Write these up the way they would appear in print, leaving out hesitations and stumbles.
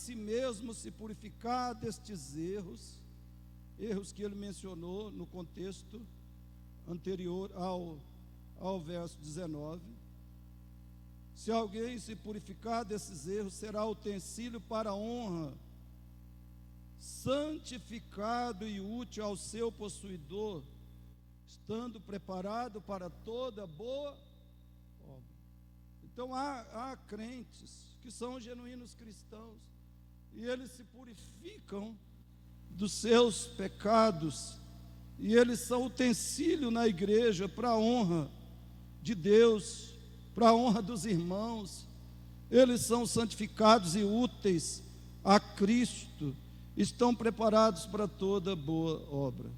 si mesmo se purificar destes erros que ele mencionou no contexto anterior ao verso 19. Se alguém se purificar desses erros, será utensílio para a honra, santificado e útil ao seu possuidor, estando preparado para toda boa obra. Então há crentes que são genuínos cristãos e eles se purificam dos seus pecados e eles são utensílio na igreja para a honra de Deus, para a honra dos irmãos. Eles são santificados e úteis a Cristo, estão preparados para toda boa obra.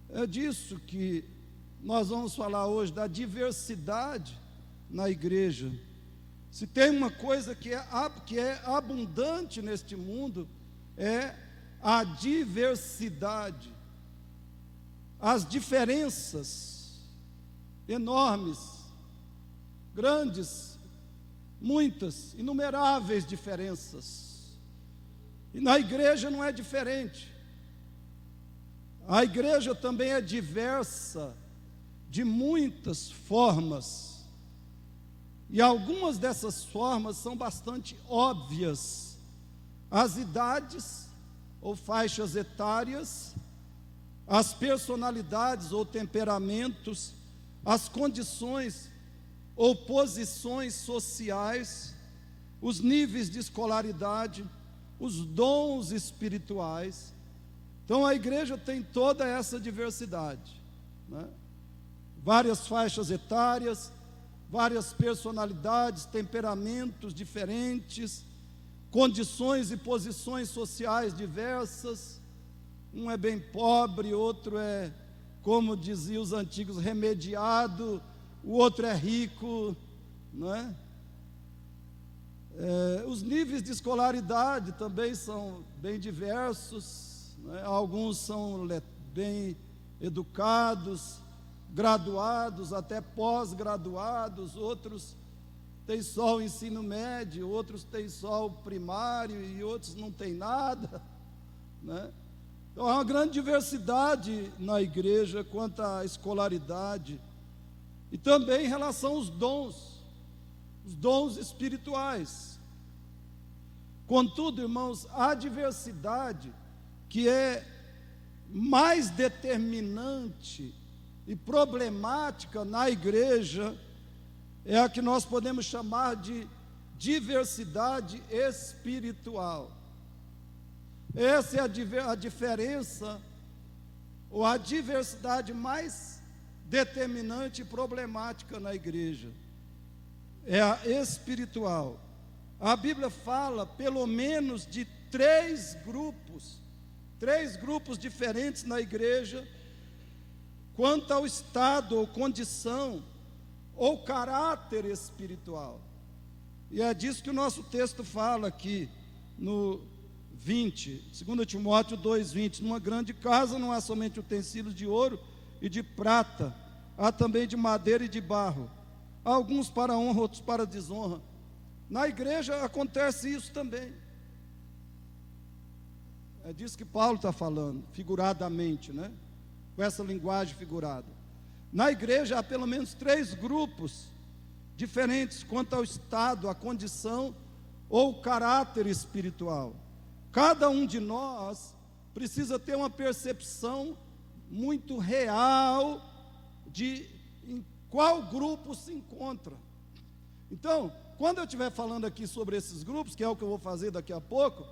É disso que nós vamos falar hoje, da diversidade na igreja. Se tem uma coisa que é abundante neste mundo, é a diversidade, as diferenças enormes, grandes, muitas, inumeráveis diferenças. E na igreja não é diferente. A igreja também é diversa de muitas formas. E algumas dessas formas são bastante óbvias. As idades ou faixas etárias, as personalidades ou temperamentos, as condições ou posições sociais, os níveis de escolaridade, os dons espirituais. Então a igreja tem toda essa diversidade, né? Várias faixas etárias, várias personalidades, temperamentos diferentes, condições e posições sociais diversas. Um é bem pobre, outro é, como diziam os antigos, remediado, o outro é rico, não é? Os níveis de escolaridade também são bem diversos, né? Alguns são bem educados, graduados, até pós-graduados, outros têm só o ensino médio, outros têm só o primário e outros não têm nada, né? Então há uma grande diversidade na igreja quanto à escolaridade e também em relação aos dons espirituais. Contudo, irmãos, a diversidade que é mais determinante e problemática na igreja é a que nós podemos chamar de diversidade espiritual. Essa é a diferença, ou a diversidade mais determinante e problemática na igreja. É a espiritual. A Bíblia fala pelo menos de três grupos diferentes na igreja, quanto ao estado ou condição ou caráter espiritual. E é disso que o nosso texto fala aqui no 20, 2 Timóteo 2:20. Numa grande casa não há somente utensílios de ouro e de prata, há também de madeira e de barro, alguns para honra, outros para desonra. Na igreja acontece isso também. É disso que Paulo está falando, figuradamente, né? Com essa linguagem figurada. Na igreja há pelo menos três grupos diferentes quanto ao estado, a condição ou o caráter espiritual. Cada um de nós precisa ter uma percepção muito real de em qual grupo se encontra. Então, quando eu estiver falando aqui sobre esses grupos, que é o que eu vou fazer daqui a pouco,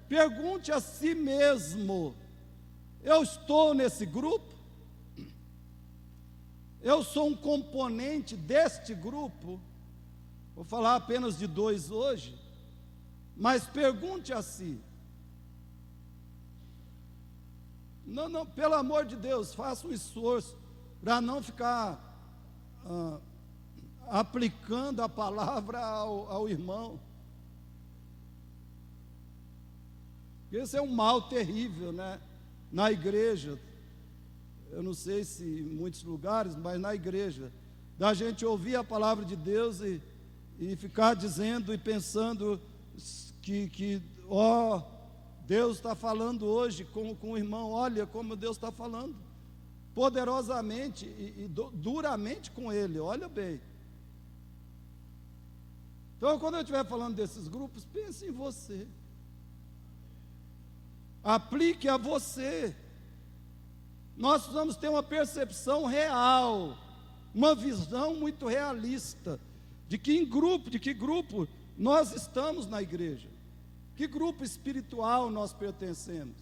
pergunte a si mesmo: eu estou nesse grupo? Eu sou um componente deste grupo? Vou falar apenas de dois hoje, mas pergunte a si. Não, pelo amor de Deus, faça um esforço para não ficar aplicando a palavra ao irmão. Esse é um mal terrível, né? Na igreja, eu não sei se em muitos lugares, mas na igreja, da gente ouvir a palavra de Deus e ficar dizendo e pensando ó, Deus está falando hoje com o irmão, olha como Deus está falando, poderosamente e duramente com ele, olha bem. Então, quando eu estiver falando desses grupos, pense em você. Aplique a você. Nós precisamos ter uma percepção real, uma visão muito realista de que grupo nós estamos na igreja, que grupo espiritual nós pertencemos.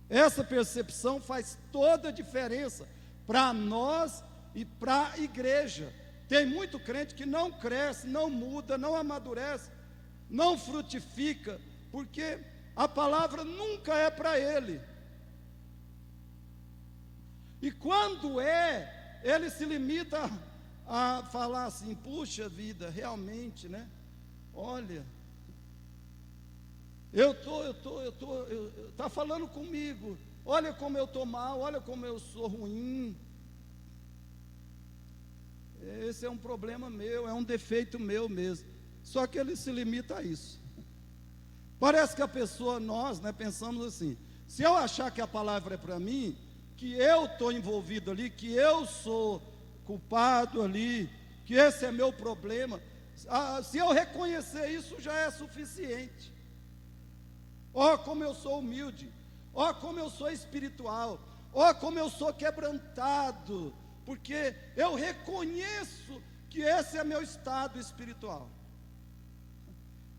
Essa percepção faz toda a diferença para nós e para a igreja. Tem muito crente que não cresce, não muda, não amadurece, não frutifica, porque a palavra nunca é para ele. E quando ele se limita a falar assim, puxa vida, realmente, né? Olha, tá falando comigo, olha como eu estou mal, olha como eu sou ruim. Esse é um problema meu, é um defeito meu mesmo. Só que ele se limita a isso. Parece que a pessoa, nós, né, pensamos assim, se eu achar que a palavra é para mim, que eu estou envolvido ali, que eu sou culpado ali, que esse é meu problema, se eu reconhecer isso já é suficiente. Ó como eu sou humilde, ó como eu sou espiritual, ó como eu sou quebrantado, porque eu reconheço que esse é meu estado espiritual.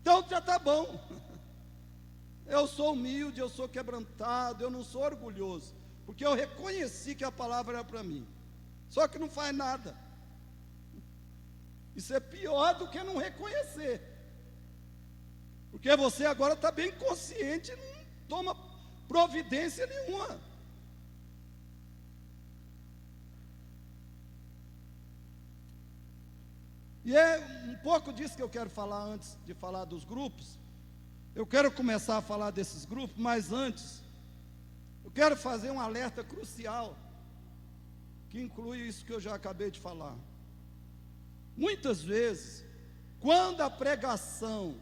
Então já está bom. Eu sou humilde, eu sou quebrantado, eu não sou orgulhoso, porque eu reconheci que a palavra era para mim. Só que não faz nada. Isso é pior do que não reconhecer, porque você agora está bem consciente e não toma providência nenhuma. E é um pouco disso que eu quero falar antes de falar dos grupos. Eu quero começar a falar desses grupos, mas antes, eu quero fazer um alerta crucial, que inclui isso que eu já acabei de falar. Muitas vezes, quando a pregação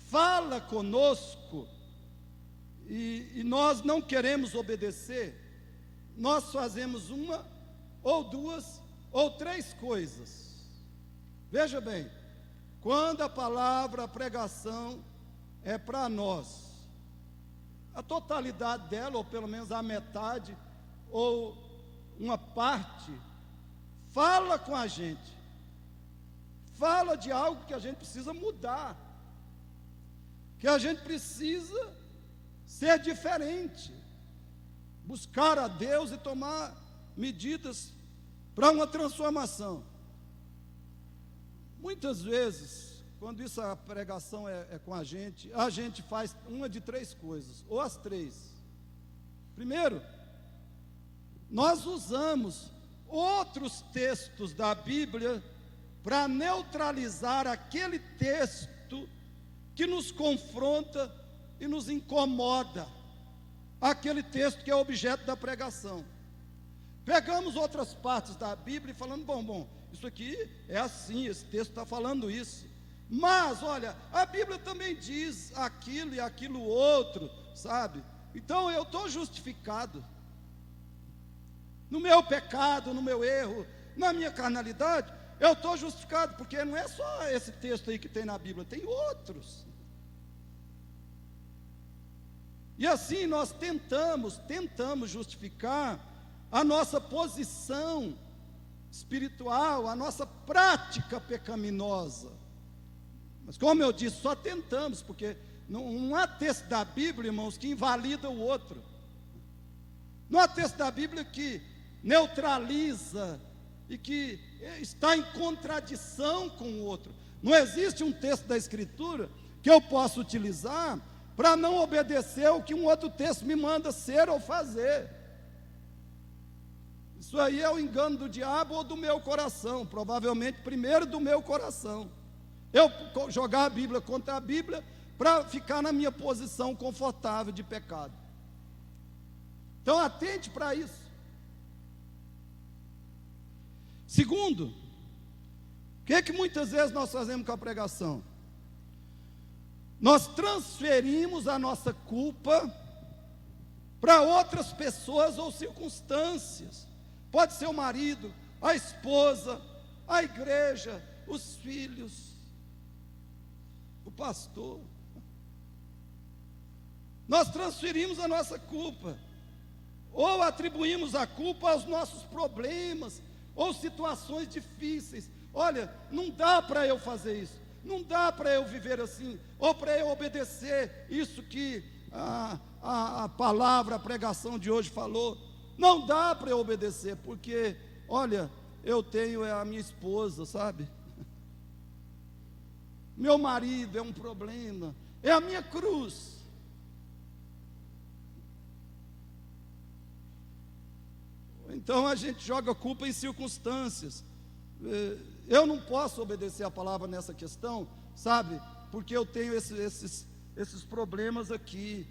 fala conosco, e nós não queremos obedecer, nós fazemos uma, ou duas, ou três coisas. Veja bem, quando a palavra, a pregação é para nós, a totalidade dela, ou pelo menos a metade, ou uma parte, fala com a gente, fala de algo que a gente precisa mudar, que a gente precisa ser diferente, buscar a Deus e tomar medidas para uma transformação. Muitas vezes, quando a pregação é com a gente faz uma de três coisas, ou as três. Primeiro, nós usamos outros textos da Bíblia para neutralizar aquele texto que nos confronta e nos incomoda, aquele texto que é objeto da pregação. Pegamos outras partes da Bíblia e falando, bom, isso aqui é assim, esse texto está falando isso. Mas, olha, a Bíblia também diz aquilo e aquilo outro, sabe? Então eu estou justificado. No meu pecado, no meu erro, na minha carnalidade, eu estou justificado, porque não é só esse texto aí que tem na Bíblia, tem outros. E assim nós tentamos justificar a nossa posição espiritual, a nossa prática pecaminosa. Mas como eu disse, só tentamos, porque não há texto da Bíblia, irmãos, que invalida o outro. Não há texto da Bíblia que neutraliza e que está em contradição com o outro. Não existe um texto da Escritura que eu possa utilizar para não obedecer o que um outro texto me manda ser ou fazer. Isso aí é o engano do diabo ou do meu coração, provavelmente primeiro do meu coração. Eu jogar a Bíblia contra a Bíblia para ficar na minha posição confortável de pecado. Então atente para isso. Segundo, O que é que muitas vezes nós fazemos com a pregação? Nós transferimos a nossa culpa para outras pessoas ou circunstâncias. Pode ser o marido, a esposa, a igreja, os filhos, o pastor. Nós transferimos a nossa culpa, ou atribuímos a culpa aos nossos problemas, ou situações difíceis. Olha, não dá para eu fazer isso, não dá para eu viver assim, ou para eu obedecer isso que a palavra, a pregação de hoje falou. Não dá para eu obedecer, porque, olha, eu tenho a minha esposa, sabe? Meu marido é um problema, é a minha cruz. Então a gente joga culpa em circunstâncias. Eu não posso obedecer a palavra nessa questão, sabe? Porque eu tenho esses problemas aqui.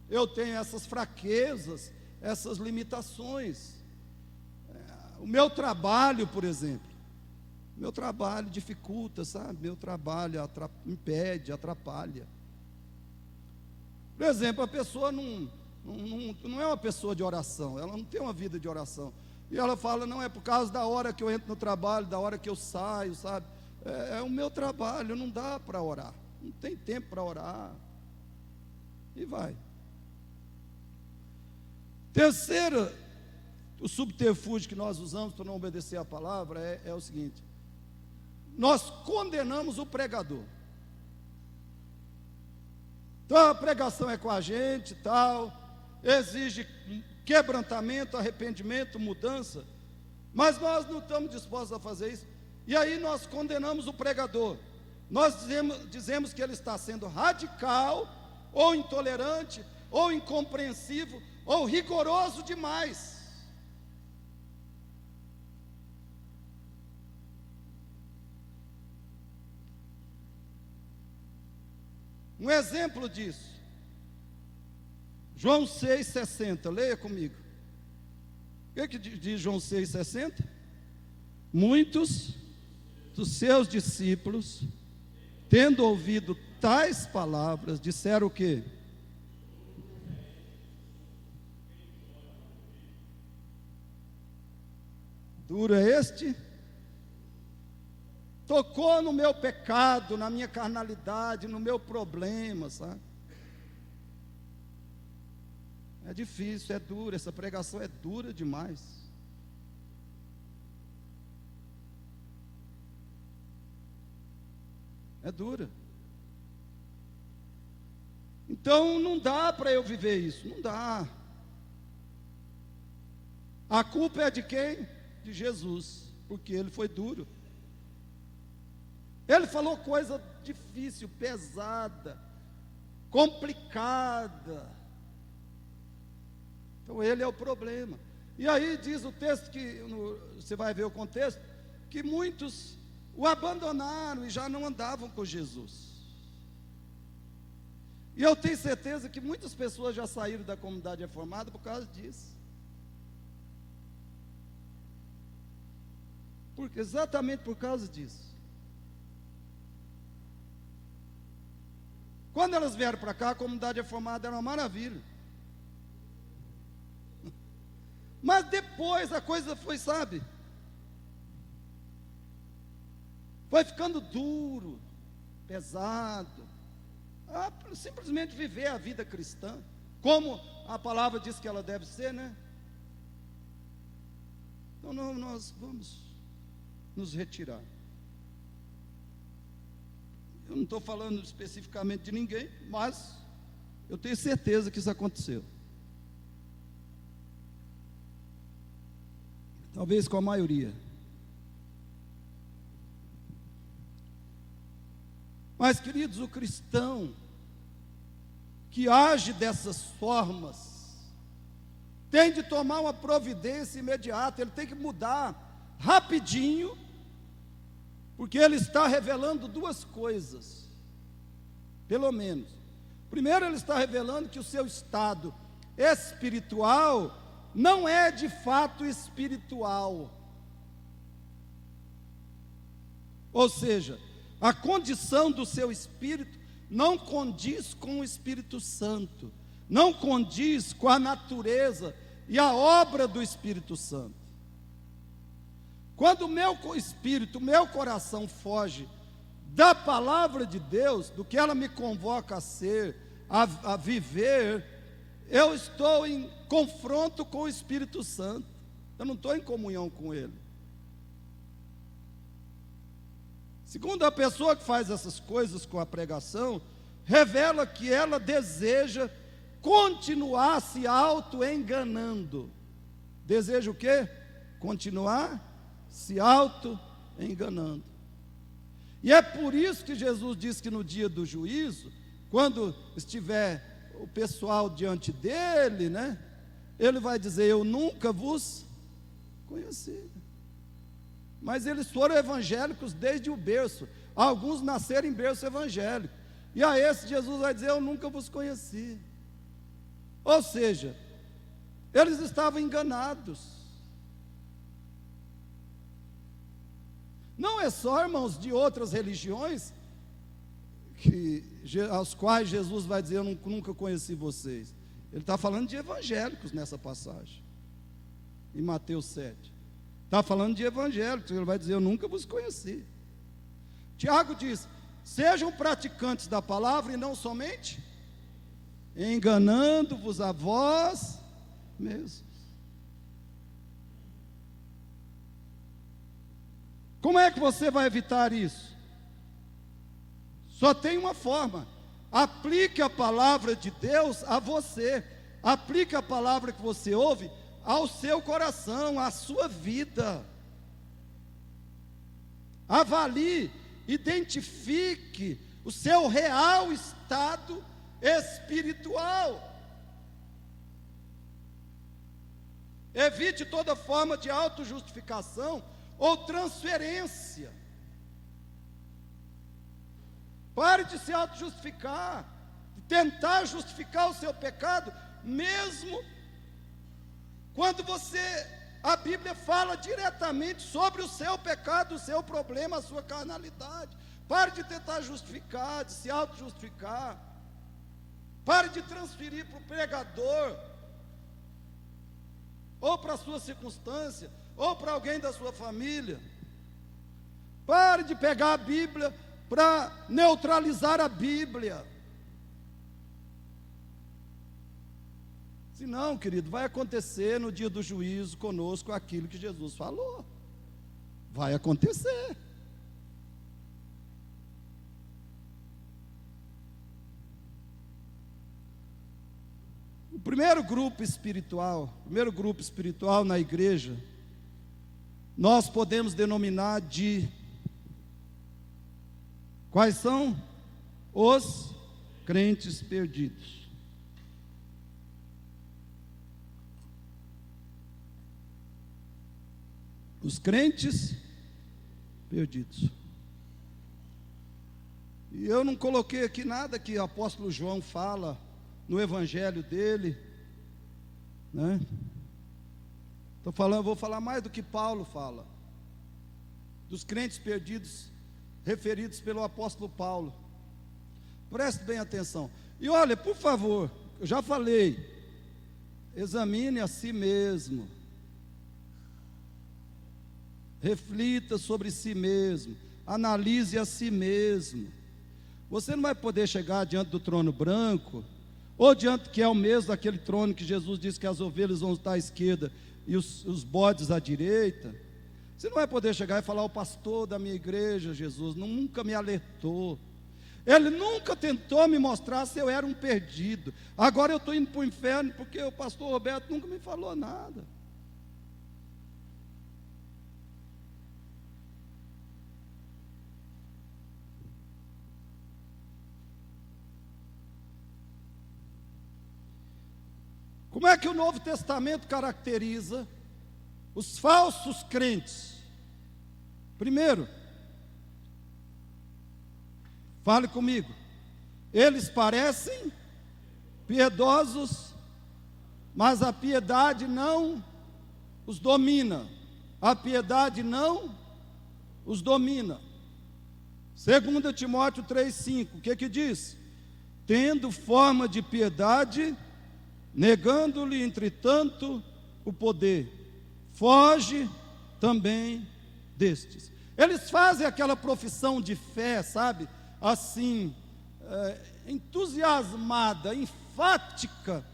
Eu tenho essas fraquezas, essas limitações. O meu trabalho, por exemplo, meu trabalho dificulta, sabe? Meu trabalho impede, atrapalha. Por exemplo, a pessoa não é uma pessoa de oração, ela não tem uma vida de oração. E ela fala, não, é por causa da hora que eu entro no trabalho, da hora que eu saio, sabe? É o meu trabalho, não dá para orar, não tem tempo para orar. E vai. Terceiro, o subterfúgio que nós usamos para não obedecer a palavra é o seguinte: nós condenamos o pregador. Então a pregação é com a gente, tal, exige quebrantamento, arrependimento, mudança, mas nós não estamos dispostos a fazer isso. E aí nós condenamos o pregador. Nós dizemos que ele está sendo radical, ou intolerante, ou incompreensivo, ou rigoroso demais. Um exemplo disso, João 6,60, leia comigo. O que diz João 6,60? Muitos dos seus discípulos, tendo ouvido tais palavras, disseram o quê? Duro é este? Tocou no meu pecado, na minha carnalidade, no meu problema, sabe? É difícil, é duro, essa pregação é dura demais. É dura. Então não dá para eu viver isso, não dá. A culpa é de quem? De Jesus, porque ele foi duro. Ele falou coisa difícil, pesada, complicada. Então ele é o problema. E aí diz o texto, que você vai ver o contexto, que muitos o abandonaram e já não andavam com Jesus. E eu tenho certeza que muitas pessoas já saíram da comunidade reformada por causa disso. Exatamente por causa disso. Quando elas vieram para cá, a comunidade reformada era uma maravilha. Mas depois a coisa foi, sabe, foi ficando duro, pesado. Simplesmente viver a vida cristã, como a palavra diz que ela deve ser, né? Então nós vamos nos retirar. Eu não estou falando especificamente de ninguém, mas eu tenho certeza que isso aconteceu. Talvez com a maioria. Mas, queridos, o cristão que age dessas formas tem de tomar uma providência imediata, ele tem que mudar rapidinho, porque ele está revelando duas coisas, pelo menos. Primeiro, ele está revelando que o seu estado espiritual não é de fato espiritual. Ou seja, a condição do seu espírito não condiz com o Espírito Santo, não condiz com a natureza e a obra do Espírito Santo. Quando o meu espírito, o meu coração foge da palavra de Deus, do que ela me convoca a ser, a viver, eu estou em confronto com o Espírito Santo, eu não estou em comunhão com Ele. Segundo, a pessoa que faz essas coisas com a pregação, revela que ela deseja continuar se auto-enganando. Deseja o quê? Continuar se auto-enganando. E é por isso que Jesus diz que no dia do juízo, quando estiver o pessoal diante dele, né, ele vai dizer: eu nunca vos conheci. Mas eles foram evangélicos desde o berço. Alguns nasceram em berço evangélico. E a esse Jesus vai dizer: eu nunca vos conheci. Ou seja, eles estavam enganados. Não é só, irmãos, de outras religiões aos quais Jesus vai dizer: eu nunca conheci vocês. Ele está falando de evangélicos nessa passagem, em Mateus 7. Está falando de evangélicos, ele vai dizer: eu nunca vos conheci. Tiago diz: sejam praticantes da palavra e não somente enganando-vos a vós mesmos. Como é que você vai evitar isso? Só tem uma forma: aplique a palavra de Deus a você, aplique a palavra que você ouve ao seu coração, à sua vida. Avalie, identifique o seu real estado espiritual. Evite toda forma de autojustificação ou transferência. Pare de se autojustificar, de tentar justificar o seu pecado, mesmo quando a Bíblia fala diretamente sobre o seu pecado, o seu problema, a sua carnalidade. Pare de tentar justificar, de se auto-justificar. Pare de transferir para o pregador, ou para a sua circunstância, ou para alguém da sua família. Pare de pegar a Bíblia para neutralizar a Bíblia. Se não, querido, vai acontecer no dia do juízo conosco aquilo que Jesus falou. Vai acontecer. O primeiro grupo espiritual na igreja, nós podemos denominar de... Quais são? Os crentes perdidos. Os crentes perdidos. E eu não coloquei aqui nada que o apóstolo João fala no evangelho dele, né? Vou falar mais do que Paulo fala, dos crentes perdidos referidos pelo apóstolo Paulo. Preste bem atenção. E olha, por favor, eu já falei, examine a si mesmo. Reflita sobre si mesmo, analise a si mesmo. Você não vai poder chegar diante do trono branco, ou diante que é o mesmo daquele trono que Jesus disse que as ovelhas vão estar à esquerda e os bodes à direita. Você não vai poder chegar e falar: o pastor da minha igreja, Jesus, nunca me alertou, ele nunca tentou me mostrar se eu era um perdido, agora eu estou indo para o inferno porque o pastor Roberto nunca me falou nada. Como é que o Novo Testamento caracteriza os falsos crentes? Primeiro, fale comigo, eles parecem piedosos, mas a piedade não os domina. A piedade não os domina. 2 Timóteo 3,5, o que diz? Tendo forma de piedade, negando-lhe, entretanto, o poder, foge também destes. Eles fazem aquela profissão de fé, sabe? Assim, entusiasmada, enfática,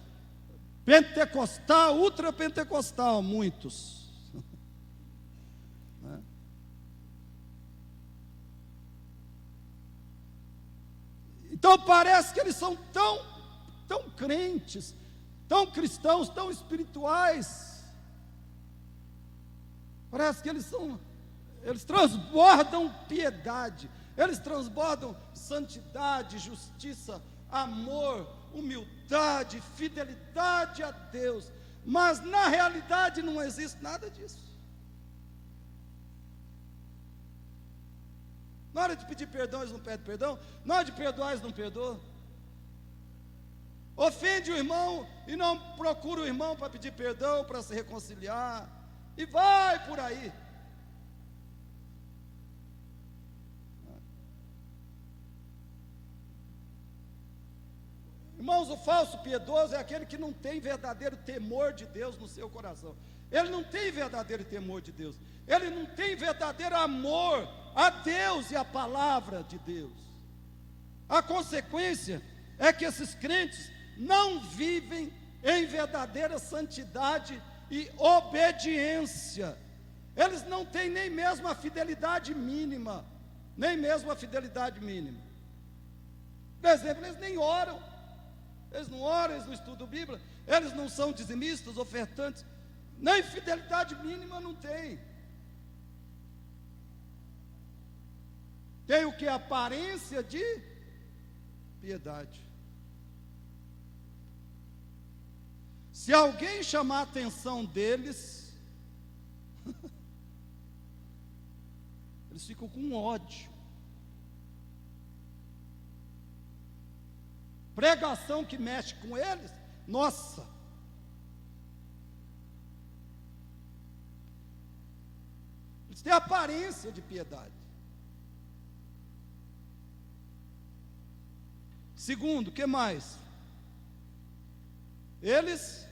pentecostal, ultrapentecostal, muitos. Então parece que eles são tão crentes, tão cristãos, tão espirituais. Parece que eles transbordam piedade, eles transbordam santidade, justiça, amor, humildade, fidelidade a Deus. Mas na realidade não existe nada disso. Na hora de pedir perdão, eles não pedem perdão. Na hora de perdoar, eles não perdoam. Ofende o irmão e não procura o irmão para pedir perdão, para se reconciliar. E vai por aí. Irmãos, o falso piedoso é aquele que não tem verdadeiro temor de Deus no seu coração. Ele não tem verdadeiro temor de Deus. Ele não tem verdadeiro amor a Deus e a palavra de Deus. A consequência é que esses crentes não vivem em verdadeira santidade e obediência. Eles não têm nem mesmo a fidelidade mínima. Nem mesmo a fidelidade mínima. Por exemplo, eles nem oram. Eles não oram, eles não estudam Bíblia. Eles não são dizimistas, ofertantes. Nem fidelidade mínima não tem. Tem o que? Aparência de piedade. Se alguém chamar a atenção deles, eles ficam com ódio. Pregação que mexe com eles, nossa. Eles têm aparência de piedade. Segundo, o que mais? Eles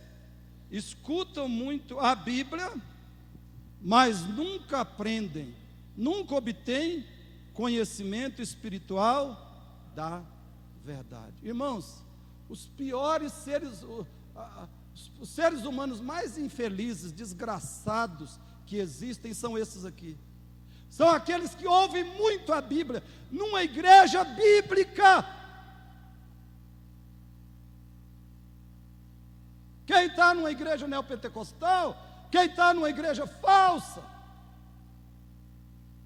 escutam muito a Bíblia, mas nunca aprendem, nunca obtêm conhecimento espiritual da verdade. Irmãos, os piores seres, os seres humanos mais infelizes, desgraçados que existem são esses aqui. São aqueles que ouvem muito a Bíblia, numa igreja bíblica. Quem está numa igreja neopentecostal, quem está numa igreja falsa,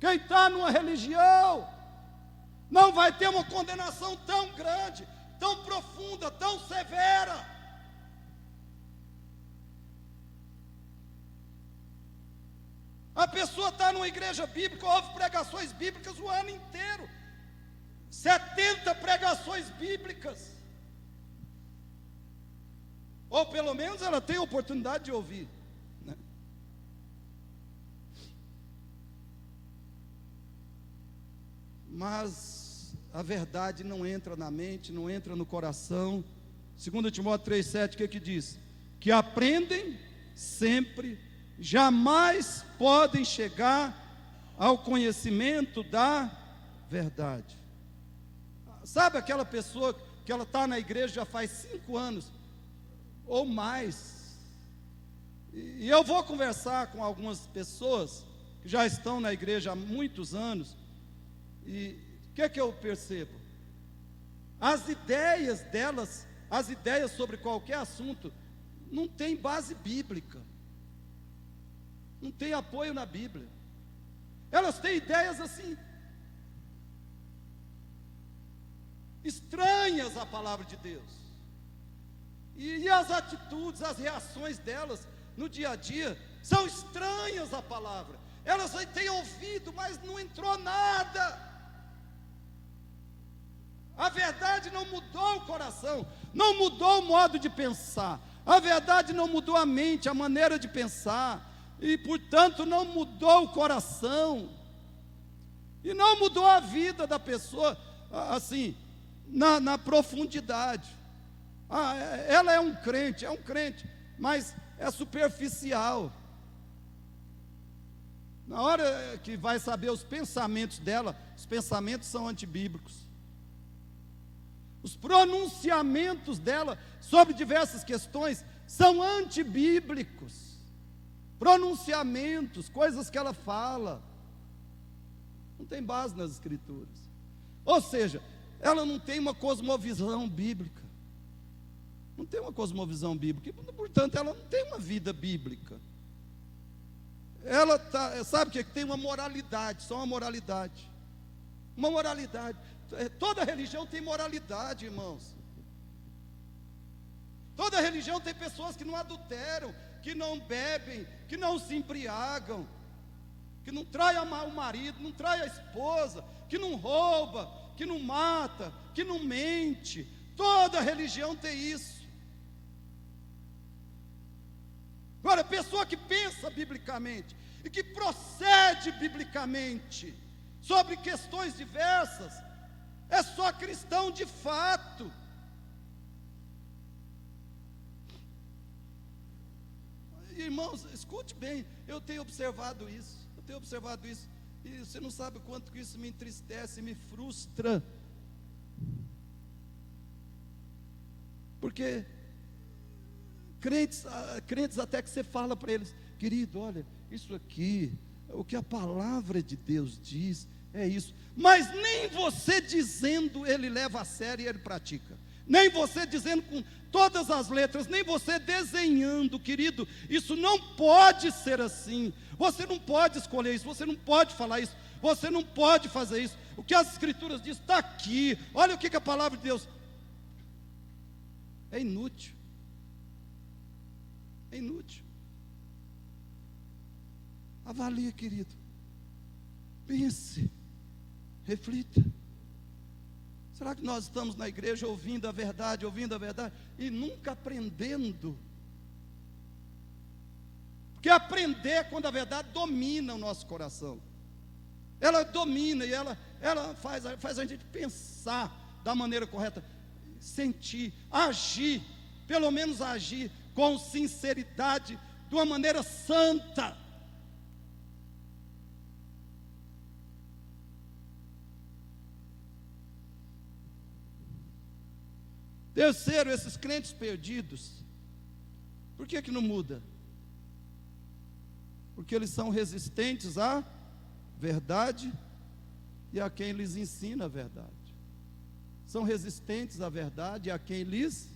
quem está numa religião, não vai ter uma condenação tão grande, tão profunda, tão severa. A pessoa está numa igreja bíblica, ouve pregações bíblicas o ano inteiro, 70 pregações bíblicas. Ou pelo menos ela tem a oportunidade de ouvir, né? Mas a verdade não entra na mente, não entra no coração. 2 Timóteo 3,7, o que diz? Que aprendem sempre, jamais podem chegar ao conhecimento da verdade. Sabe aquela pessoa que ela está na igreja já faz 5 anos, ou mais, e eu vou conversar com algumas pessoas que já estão na igreja há muitos anos, e o que eu percebo? As ideias delas, as ideias sobre qualquer assunto, não tem base bíblica, não tem apoio na Bíblia. Elas têm ideias assim, estranhas à palavra de Deus. E as atitudes, as reações delas no dia a dia são estranhas à palavra. Elas têm ouvido, mas não entrou nada. A verdade não mudou o coração, não mudou o modo de pensar. A verdade não mudou a mente, a maneira de pensar, e portanto não mudou o coração. E não mudou a vida da pessoa, assim, na profundidade. Ela é um crente, mas é superficial. Na hora que vai saber os pensamentos dela, os pensamentos são antibíblicos. Os pronunciamentos dela sobre diversas questões são antibíblicos. Pronunciamentos, coisas que ela fala, não tem base nas Escrituras. Ou seja, ela não tem uma cosmovisão bíblica. Não tem uma cosmovisão bíblica, portanto, ela não tem uma vida bíblica. Ela sabe que tem uma moralidade, só uma moralidade. Uma moralidade. Toda religião tem moralidade, irmãos. Toda religião tem pessoas que não adulteram, que não bebem, que não se embriagam, que não trai o marido, não trai a esposa, que não rouba, que não mata, que não mente. Toda religião tem isso. Agora, a pessoa que pensa biblicamente e que procede biblicamente sobre questões diversas, é só cristão de fato. Irmãos, escute bem, eu tenho observado isso, e você não sabe o quanto que isso me entristece, me frustra, porque crentes até que você fala para eles, querido, olha, isso aqui, o que a palavra de Deus diz, é isso, mas nem você dizendo ele leva a sério e ele pratica, nem você dizendo com todas as letras, nem você desenhando, querido, isso não pode ser assim, você não pode escolher isso, você não pode falar isso, você não pode fazer isso, o que as Escrituras dizem está aqui, olha o que a palavra de Deus, é inútil, avalie, querido, pense, reflita. Será que nós estamos na igreja ouvindo a verdade e nunca aprendendo? Porque aprender é quando a verdade domina o nosso coração. Ela domina e ela faz a gente pensar da maneira correta, sentir, agir, pelo menos agir com sinceridade, de uma maneira santa. Terceiro, esses crentes perdidos, por que não muda? Porque eles são resistentes à verdade e a quem lhes ensina a verdade. São resistentes à verdade e a quem lhes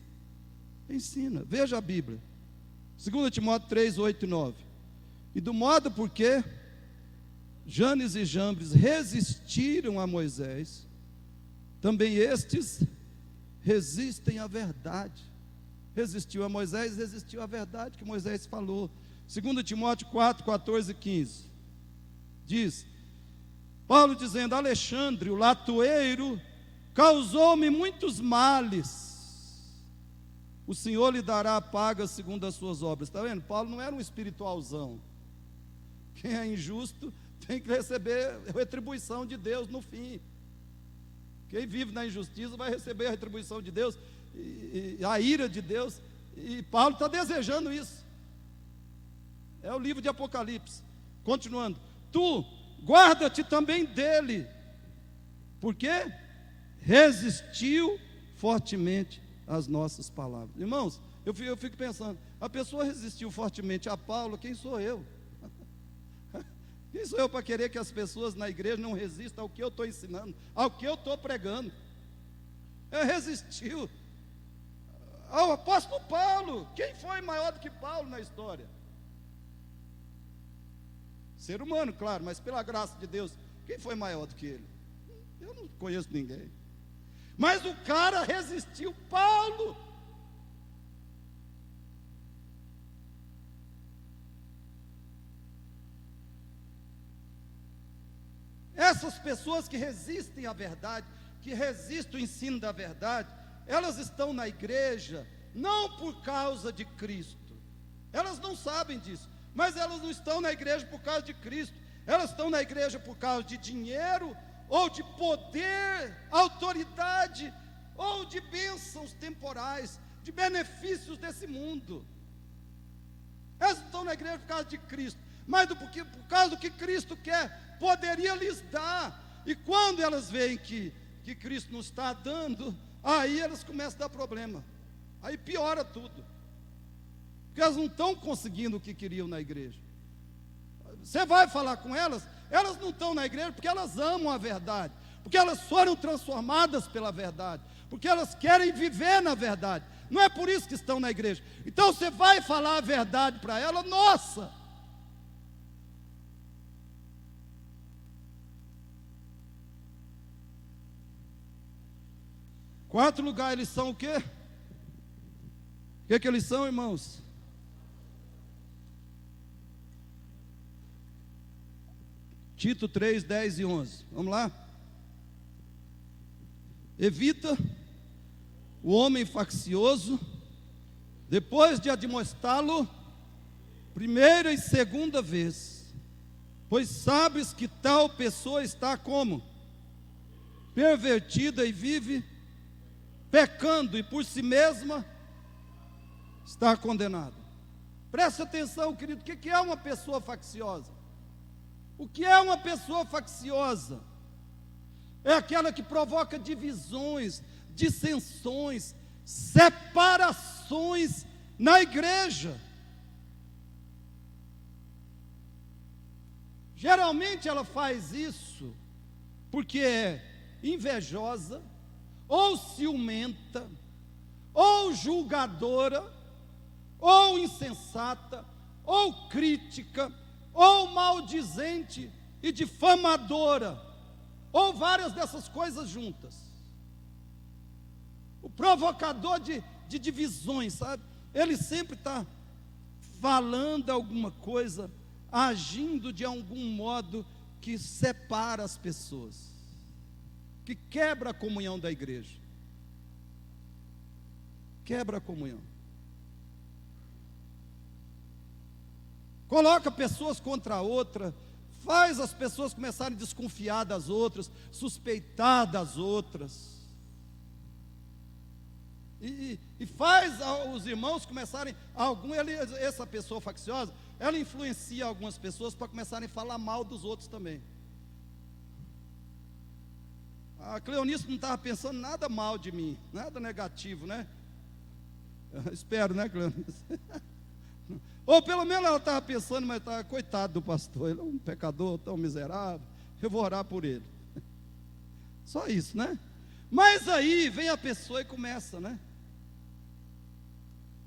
ensina. Veja a Bíblia, 2 Timóteo 3, 8 e 9. E do modo porque Janes e Jambres resistiram a Moisés, também estes resistem à verdade. Resistiu a Moisés, resistiu à verdade que Moisés falou. 2 Timóteo 4, 14 e 15 diz, Paulo dizendo, Alexandre, o latoeiro, causou-me muitos males, o Senhor lhe dará a paga segundo as suas obras. Está vendo? Paulo não era um espiritualzão. Quem é injusto tem que receber retribuição de Deus no fim. Quem vive na injustiça vai receber a retribuição de Deus, e a ira de Deus, e Paulo está desejando isso. É o livro de Apocalipse. Continuando, tu guarda-te também dele, porque resistiu fortemente às nossas palavras. Irmãos, eu fico pensando, a pessoa resistiu fortemente a Paulo, quem sou eu? Quem sou eu para querer que as pessoas na igreja não resistam ao que eu estou ensinando, ao que eu estou pregando? Ele resistiu ao apóstolo Paulo. Quem foi maior do que Paulo na história? Ser humano, claro, mas pela graça de Deus, quem foi maior do que ele? Eu não conheço ninguém. Mas o cara resistiu, Paulo. Essas pessoas que resistem à verdade, que resistem ao ensino da verdade, elas estão na igreja não por causa de Cristo. Elas não sabem disso, mas elas não estão na igreja por causa de Cristo. Elas estão na igreja por causa de dinheiro, ou de poder, autoridade, ou de bênçãos temporais, de benefícios desse mundo. Elas estão na igreja por causa de Cristo, mas por causa do que Cristo quer, poderia lhes dar. E quando elas veem que Cristo não está dando, aí elas começam a dar problema, aí piora tudo, porque elas não estão conseguindo o que queriam na igreja. Você vai falar com elas, elas não estão na igreja porque elas amam a verdade, porque elas foram transformadas pela verdade, porque elas querem viver na verdade, não é por isso que estão na igreja. Então você vai falar a verdade para ela, nossa! Quarto lugar, eles são o quê? O que eles são, irmãos? Tito 3, 10 e 11. Vamos lá? Evita o homem faccioso, depois de admoestá-lo, primeira e segunda vez, pois sabes que tal pessoa está como? Pervertida e vive pecando, e por si mesma está condenada. Preste atenção, querido, o que é uma pessoa facciosa? O que é uma pessoa facciosa? É aquela que provoca divisões, dissensões, separações na igreja. Geralmente ela faz isso porque é invejosa, ou ciumenta, ou julgadora, ou insensata, ou crítica, ou maldizente e difamadora, ou várias dessas coisas juntas. O provocador de divisões, sabe? Ele sempre está falando alguma coisa, agindo de algum modo que separa as pessoas, que quebra a comunhão da igreja. Quebra a comunhão. Coloca pessoas contra a outra, faz as pessoas começarem a desconfiar das outras, suspeitar das outras, e faz os irmãos começarem, essa pessoa facciosa, ela influencia algumas pessoas para começarem a falar mal dos outros também. A Cleonice não estava pensando nada mal de mim, nada negativo, né? Eu espero, né, Cleonice? Ou pelo menos ela estava pensando, mas estava, coitado do pastor, ele é um pecador tão miserável, eu vou orar por ele. Só isso, né? Mas aí vem a pessoa e começa, né?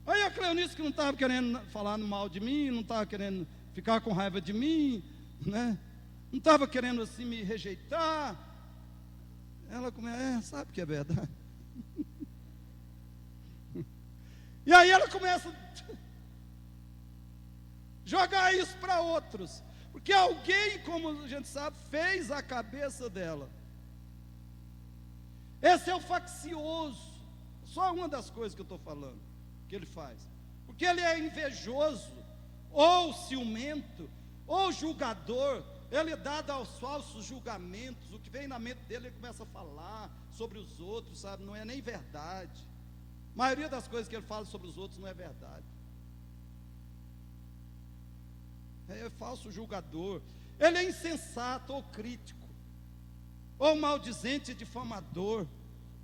Aí a Cleonice, que não estava querendo falar mal de mim, não estava querendo ficar com raiva de mim, né? Não estava querendo assim me rejeitar. Ela começa, sabe que é verdade. E aí ela começa jogar isso para outros, porque alguém, como a gente sabe, fez a cabeça dela. Esse é o faccioso. Só uma das coisas que eu estou falando que ele faz, porque ele é invejoso, ou ciumento, ou julgador. Ele é dado aos falsos julgamentos. O que vem na mente dele, ele começa a falar sobre os outros, sabe? Não é nem verdade. A maioria das coisas que ele fala sobre os outros não é verdade. É falso julgador. Ele é insensato ou crítico, ou maldizente e difamador,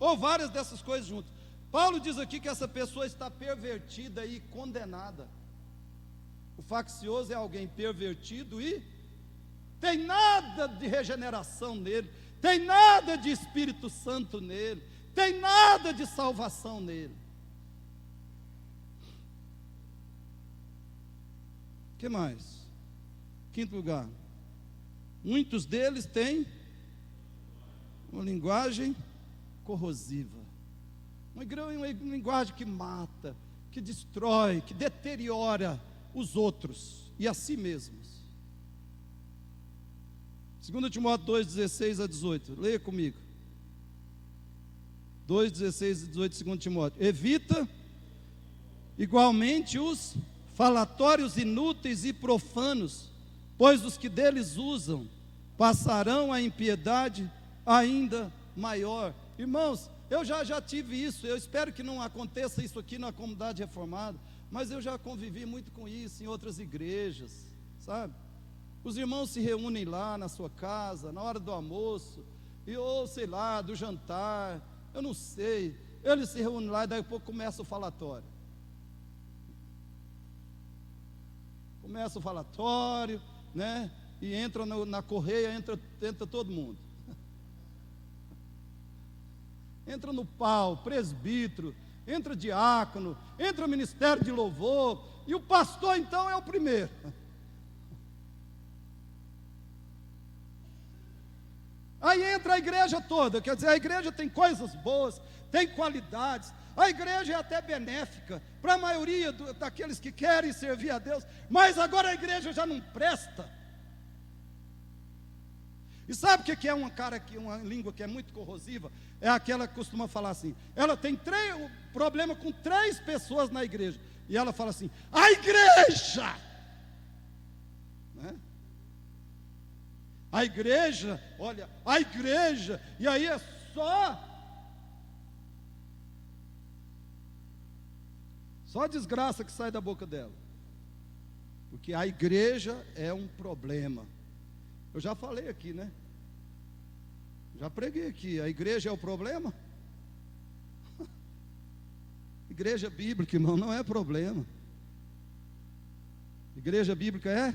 ou várias dessas coisas juntas. Paulo diz aqui que essa pessoa está pervertida e condenada. O faccioso é alguém pervertido e tem nada de regeneração nele, tem nada de Espírito Santo nele, tem nada de salvação nele. O que mais? Quinto lugar, muitos deles têm uma linguagem corrosiva, uma linguagem que mata, que destrói, que deteriora os outros e a si mesmos. 2 Timóteo 2, 16 a 18, leia comigo. 2, 16 e 18, 2 Timóteo. Evita igualmente os falatórios inúteis e profanos, pois os que deles usam passarão a impiedade ainda maior. Irmãos, eu já tive isso, eu espero que não aconteça isso aqui na comunidade reformada, mas eu já convivi muito com isso em outras igrejas, sabe? Os irmãos se reúnem lá na sua casa, na hora do almoço, ou sei lá, do jantar, eu não sei, eles se reúnem lá e daí a pouco começa o falatório. Começa o falatório, né? E entra na correia, entra todo mundo. Entra no pau, presbítero, entra diácono, entra o ministério de louvor, e o pastor então é o primeiro. Aí entra a igreja toda, quer dizer, a igreja tem coisas boas, tem qualidades, a igreja é até benéfica para a maioria daqueles que querem servir a Deus, mas agora a igreja já não presta. E sabe o que é uma língua que é muito corrosiva? É aquela que costuma falar assim, ela tem problema com 3 pessoas na igreja, e ela fala assim, a igreja, né? A igreja, olha, a igreja, e aí é só desgraça que sai da boca dela, porque a igreja é um problema. Eu já falei aqui, né? Já preguei aqui, a igreja é o problema? Igreja bíblica, irmão, não é problema. Igreja bíblica é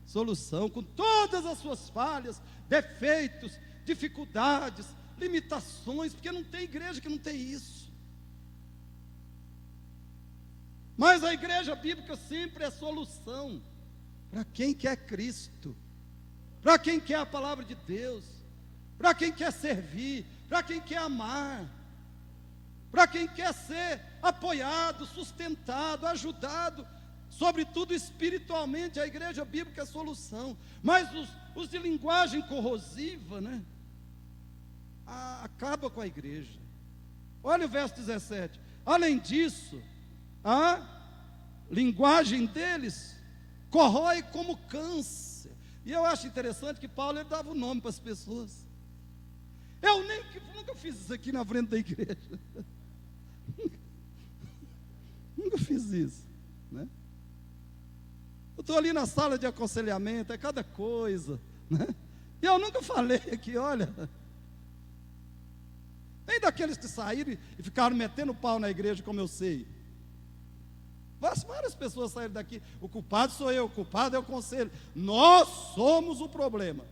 solução, com todas as suas falhas, defeitos, dificuldades, limitações, porque não tem igreja que não tem isso. Mas a igreja bíblica sempre é solução para quem quer Cristo, para quem quer a palavra de Deus, para quem quer servir, para quem quer amar, para quem quer ser apoiado, sustentado, ajudado, sobretudo espiritualmente. A igreja bíblica é a solução. Mas os de linguagem corrosiva, né, acaba com a igreja. Olha o verso 17. Além disso, a linguagem deles corrói como câncer. E eu acho interessante que Paulo ele dava o nome para as pessoas. Eu nunca fiz isso aqui na frente da igreja. Nunca fiz isso, né? Eu estou ali na sala de aconselhamento, é cada coisa, né? E eu nunca falei aqui, olha. Nem daqueles que saíram e ficaram metendo pau na igreja, como eu sei. Várias pessoas saíram daqui. O culpado sou eu, o culpado é o conselho. Nós somos o problema.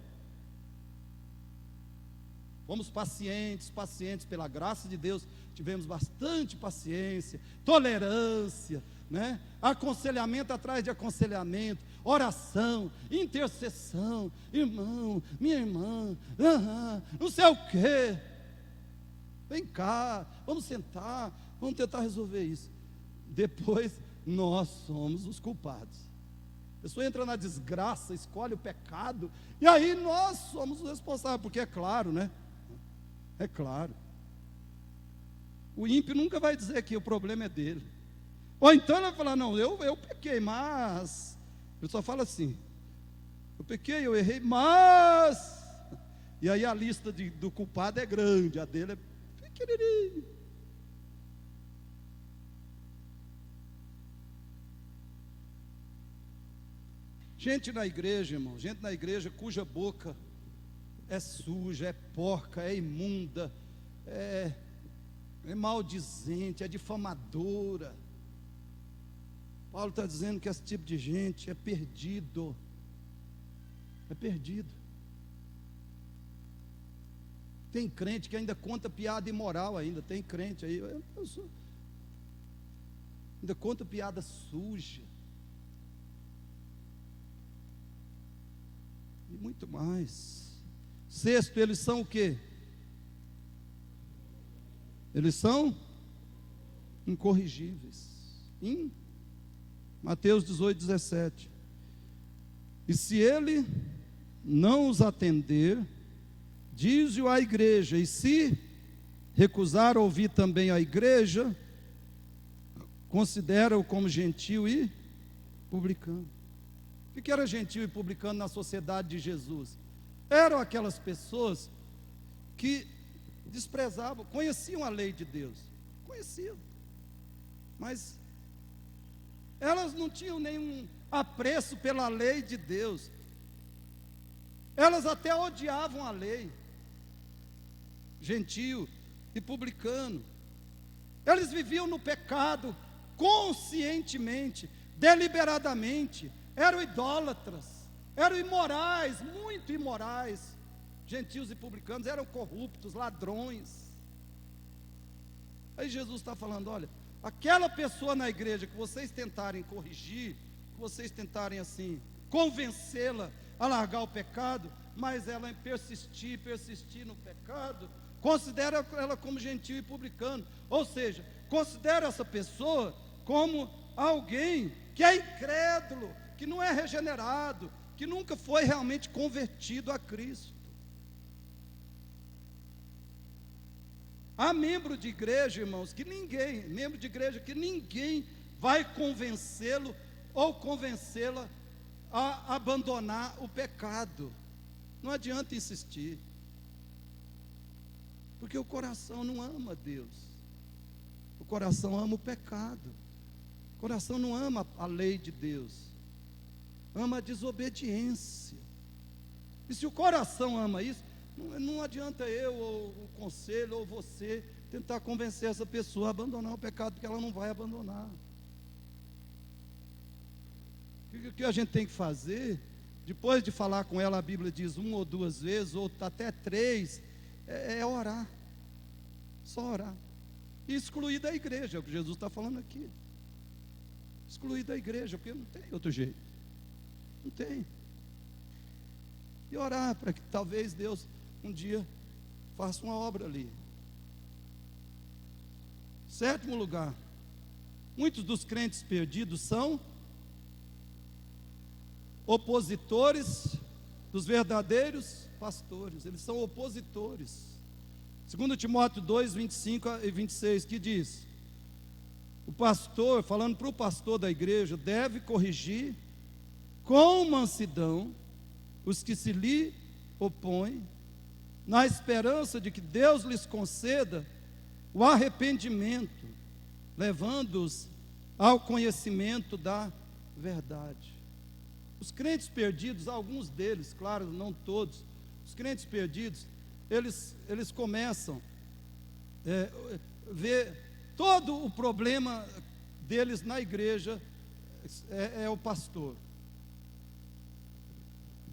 Fomos pacientes pela graça de Deus. Tivemos bastante paciência, tolerância, né? Aconselhamento atrás de aconselhamento, oração, intercessão, irmão, minha irmã, não sei o quê. Vem cá, vamos sentar, vamos tentar resolver isso. Depois nós somos os culpados. A pessoa entra na desgraça, escolhe o pecado, e aí nós somos os responsáveis, porque é claro, né? É claro. O ímpio nunca vai dizer que o problema é dele. Ou então ele vai falar, não, eu pequei, mas... Ele só fala assim, eu pequei, eu errei, mas... E aí a lista do culpado é grande, a dele é pequenininha. Gente na igreja, irmão, gente na igreja cuja boca é suja, é porca, é imunda, é maldizente, é difamadora. Paulo está dizendo que esse tipo de gente é perdido. É perdido. Tem crente que ainda conta piada imoral ainda. Tem crente aí, ainda conta piada suja. E muito mais. Sexto, eles são o quê? Eles são incorrigíveis. Mateus 18, 17. E se ele não os atender, diz-o à igreja, e se recusar a ouvir também a igreja, considera-o como gentil e publicano. O que era gentio e publicano na sociedade de Jesus? Eram aquelas pessoas que desprezavam, conheciam a lei de Deus, conheciam, mas elas não tinham nenhum apreço pela lei de Deus, elas até odiavam a lei. Gentio e publicano, eles viviam no pecado conscientemente, deliberadamente, eram idólatras, eram imorais, muito imorais. Gentios e publicanos eram corruptos, ladrões. Aí Jesus está falando: olha, aquela pessoa na igreja que vocês tentarem corrigir, que vocês tentarem assim, convencê-la a largar o pecado, mas ela persistir no pecado, considera ela como gentio e publicano. Ou seja, considera essa pessoa como alguém que é incrédulo, que não é regenerado, que nunca foi realmente convertido a Cristo. Há membro de igreja, irmãos, membro de igreja que ninguém vai convencê-lo ou convencê-la a abandonar o pecado. Não adianta insistir, porque o coração não ama Deus, o coração ama o pecado, o coração não ama a lei de Deus, ama a desobediência. E se o coração ama isso, não adianta eu, ou o conselho, ou você tentar convencer essa pessoa a abandonar o pecado, porque ela não vai abandonar. O que a gente tem que fazer, depois de falar com ela, a Bíblia diz 1 ou 2 vezes, ou até 3, é orar, só orar, e excluir da igreja, é o que Jesus está falando aqui, excluir da igreja, porque não tem outro jeito, não tem, e orar para que talvez Deus um dia faça uma obra ali. 7º lugar, muitos dos crentes perdidos são opositores dos verdadeiros pastores, eles são opositores. 2 Timóteo 2, 25 e 26, que diz: o pastor, falando para o pastor da igreja, deve corrigir com mansidão os que se lhe opõem, na esperança de que Deus lhes conceda o arrependimento, levando-os ao conhecimento da verdade. Os crentes perdidos, alguns deles, claro, não todos, os crentes perdidos, eles começam a ver todo o problema deles na igreja, é o pastor.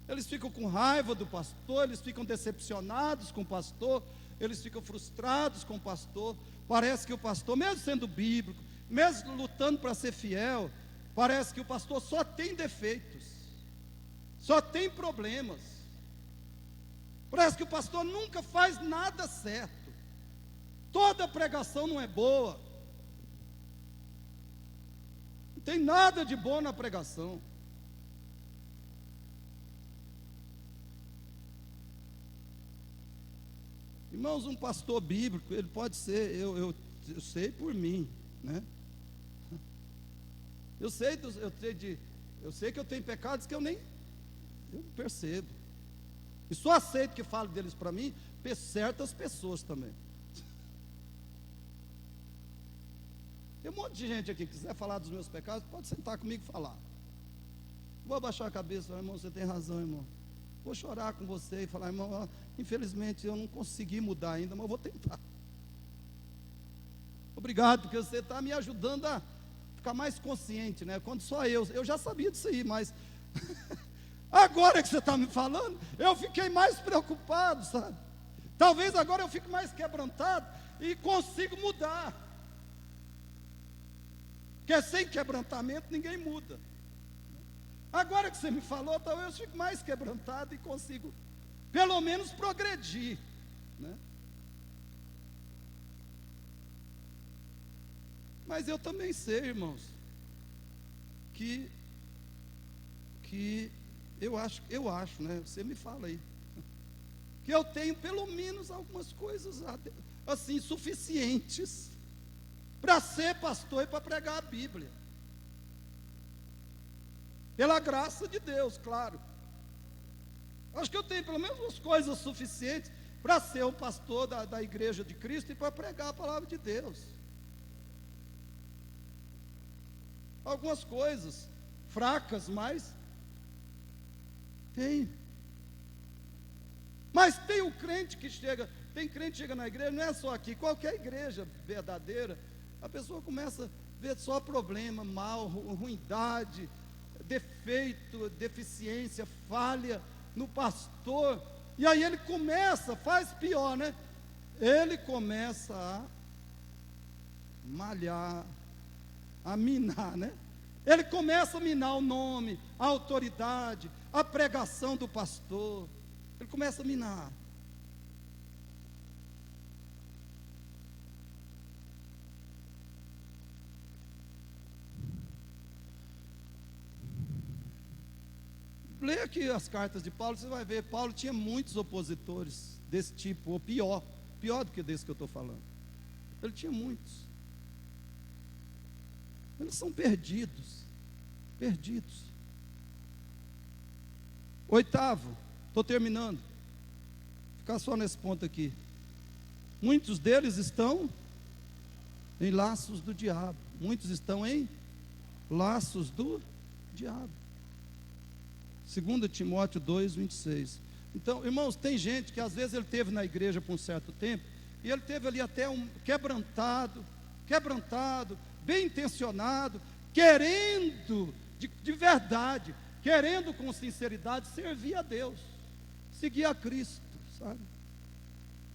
Eles ficam com raiva do pastor, eles ficam decepcionados com o pastor, eles ficam frustrados com o pastor. Parece que o pastor, mesmo sendo bíblico, mesmo lutando para ser fiel, parece que o pastor só tem defeitos, só tem problemas. Parece que o pastor nunca faz nada certo, toda pregação não é boa, não tem nada de bom na pregação. Irmãos, um pastor bíblico, ele pode ser, eu sei por mim, né? Eu sei que eu tenho pecados que eu percebo, e só aceito que fale deles para mim, certas pessoas também. Tem um monte de gente aqui que quiser falar dos meus pecados, pode sentar comigo e falar. Vou abaixar a cabeça, irmão, você tem razão, irmão. Vou chorar com você e falar: irmão, infelizmente eu não consegui mudar ainda, mas eu vou tentar. Obrigado, porque você está me ajudando a ficar mais consciente, né? Quando só eu já sabia disso aí, mas agora que você está me falando, eu fiquei mais preocupado, sabe? Talvez agora eu fique mais quebrantado e consigo mudar, porque sem quebrantamento ninguém muda. Agora que você me falou, talvez eu fique mais quebrantado e consigo pelo menos progredir, né? Mas eu também sei, irmãos, que eu acho, né? Você me fala aí, que eu tenho pelo menos algumas coisas assim suficientes para ser pastor e para pregar a Bíblia. pela graça de Deus, claro. Acho que eu tenho pelo menos umas coisas suficientes para ser o pastor da igreja de Cristo e para pregar a palavra de Deus. Algumas coisas fracas, mas tem. Mas tem o crente que chega, tem crente que chega na igreja, não é só aqui, qualquer igreja verdadeira, a pessoa começa a ver só problema, mal, ruindade, defeito, deficiência, falha no pastor, e aí ele começa, faz pior, né? Ele começa a malhar, a minar, né? Ele começa a minar o nome, a autoridade, a pregação do pastor. Ele começa a minar. Leia aqui as cartas de Paulo, você vai ver, Paulo tinha muitos opositores desse tipo, ou pior do que desse que eu estou falando. Ele tinha muitos. Eles são perdidos. Oitavo, estou terminando. Vou ficar só nesse ponto aqui. Muitos deles estão em laços do diabo. Muitos estão em laços do diabo. 2 Timóteo 2, 26. Então, irmãos, tem gente que às vezes ele esteve na igreja por um certo tempo, e ele teve ali até um quebrantado, bem intencionado, querendo, de verdade, querendo com sinceridade servir a Deus, seguir a Cristo, sabe?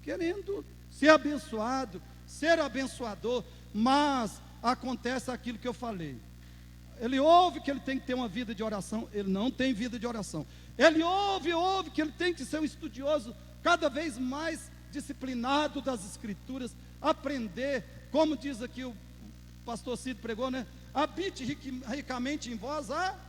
Querendo ser abençoado, ser abençoador, mas acontece aquilo que eu falei. Ele ouve que ele tem que ter uma vida de oração, ele não tem vida de oração. Ele ouve que ele tem que ser um estudioso cada vez mais disciplinado das Escrituras, aprender, como diz aqui o pastor Cid pregou, né? Habite ricamente em vós a